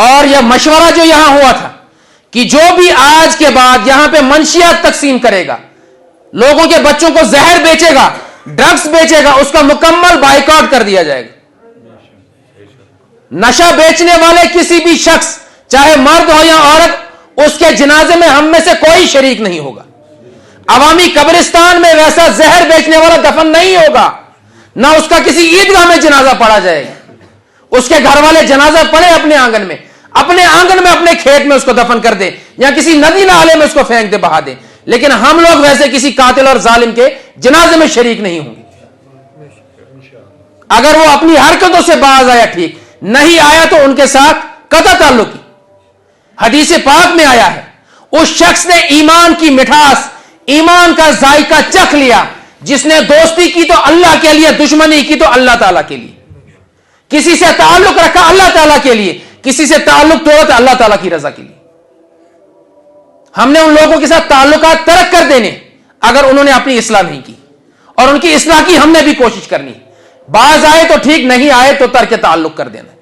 اور یہ مشورہ جو یہاں ہوا تھا کہ جو بھی آج کے بعد یہاں پہ منشیات تقسیم کرے گا، لوگوں کے بچوں کو زہر بیچے گا، ڈرگز بیچے گا، اس کا مکمل بائیکاٹ کر دیا جائے گا۔ نشہ بیچنے والے کسی بھی شخص، چاہے مرد ہو یا عورت، اس کے جنازے میں ہم میں سے کوئی شریک نہیں ہوگا۔ عوامی قبرستان میں ویسا زہر بیچنے والا دفن نہیں ہوگا، نہ اس کا کسی عیدگاہ میں جنازہ پڑھا جائے گا۔ اس کے گھر والے جنازہ پڑھے اپنے آنگن میں، اپنے کھیت میں اس کو دفن کر دے، یا کسی ندی نالے میں اس کو پھینک دے، بہا دے، لیکن ہم لوگ ویسے کسی قاتل اور ظالم کے جنازے میں شریک نہیں ہوں گے۔ اگر وہ اپنی حرکتوں سے باز آیا ٹھیک، نہیں آیا تو ان کے ساتھ قطع تعلقی۔ حدیث پاک میں آیا ہے، اس شخص نے ایمان کی مٹھاس، ایمان کا ذائقہ چکھ لیا جس نے دوستی کی تو اللہ کے لیے، دشمنی کی تو اللہ تعالیٰ کے لیے، کسی سے تعلق رکھا اللہ تعالیٰ کے لیے، کسی سے تعلق توڑا تو اللہ تعالیٰ کی رضا کے لیے۔ ہم نے ان لوگوں کے ساتھ تعلقات ترک کر دینے اگر انہوں نے اپنی اصلاح نہیں کی، اور ان کی اصلاح کی ہم نے بھی کوشش کرنی ہے۔ باز آئے تو ٹھیک، نہیں آئے تو ترک تعلق کر دینا۔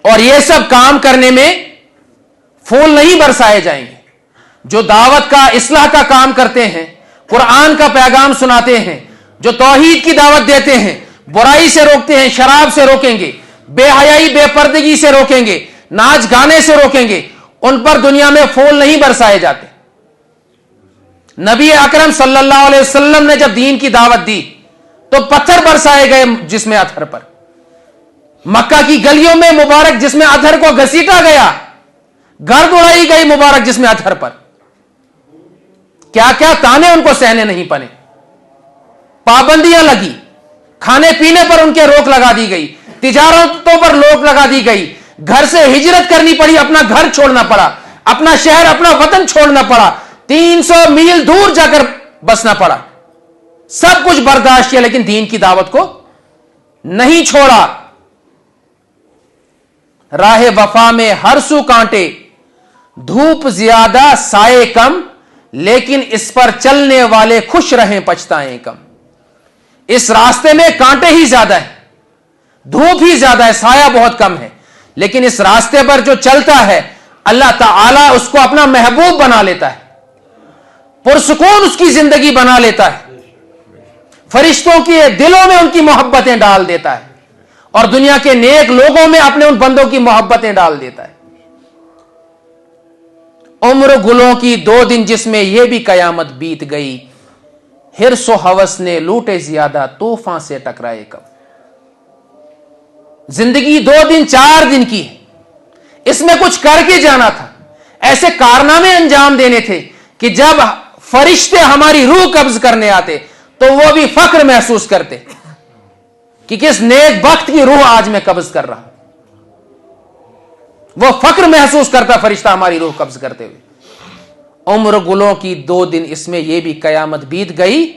اور یہ سب کام کرنے میں پھول نہیں برسائے جائیں گے۔ جو دعوت کا، اصلاح کا کام کرتے ہیں، قرآن کا پیغام سناتے ہیں، جو توحید کی دعوت دیتے ہیں، برائی سے روکتے ہیں، شراب سے روکیں گے، بے حیائی بے پردگی سے روکیں گے، ناچ گانے سے روکیں گے، ان پر دنیا میں پھول نہیں برسائے جاتے۔ نبی اکرم صلی اللہ علیہ وسلم نے جب دین کی دعوت دی تو پتھر برسائے گئے جسم اطہر پر۔ مکہ کی گلیوں میں مبارک جسم اطہر کو گھسیٹا گیا، گرد اڑائی گئی مبارک جسم اطہر پر۔ کیا کیا تانے ان کو سہنے نہیں پڑے، پابندیاں لگی، کھانے پینے پر ان کے روک لگا دی گئی، تجارتوں پر روک لگا دی گئی، گھر سے ہجرت کرنی پڑی، اپنا گھر چھوڑنا پڑا، اپنا شہر، اپنا وطن چھوڑنا پڑا، 300 میل دور جا کر بسنا پڑا۔ سب کچھ برداشت کیا لیکن دین کی دعوت کو نہیں چھوڑا۔ راہ وفا میں ہر سو کانٹے، دھوپ زیادہ سائے کم، لیکن اس پر چلنے والے خوش رہیں پچھتائیں کم۔ اس راستے میں کانٹے ہی زیادہ ہیں، دھوپ ہی زیادہ ہے، سایہ بہت کم ہے، لیکن اس راستے پر جو چلتا ہے اللہ تعالیٰ اس کو اپنا محبوب بنا لیتا ہے، پرسکون اس کی زندگی بنا لیتا ہے، فرشتوں کے دلوں میں ان کی محبتیں ڈال دیتا ہے، اور دنیا کے نیک لوگوں میں اپنے ان بندوں کی محبتیں ڈال دیتا ہے۔ عمر گلوں کی 2 دن جس میں یہ بھی قیامت بیت گئی، حرص و ہوس نے لوٹے زیادہ طوفان سے ٹکرائے کم۔ زندگی 2 دن 4 دن کی ہے، اس میں کچھ کر کے جانا تھا، ایسے کارنامے انجام دینے تھے کہ جب فرشتے ہماری روح قبض کرنے آتے تو وہ بھی فخر محسوس کرتے کہ کس نیک بخت کی روح آج میں قبض کر رہا ہوں۔ وہ فخر محسوس کرتا فرشتہ ہماری روح قبض کرتے ہوئے۔ عمر گلوں کی 2 دن اس میں یہ بھی قیامت بیت گئی،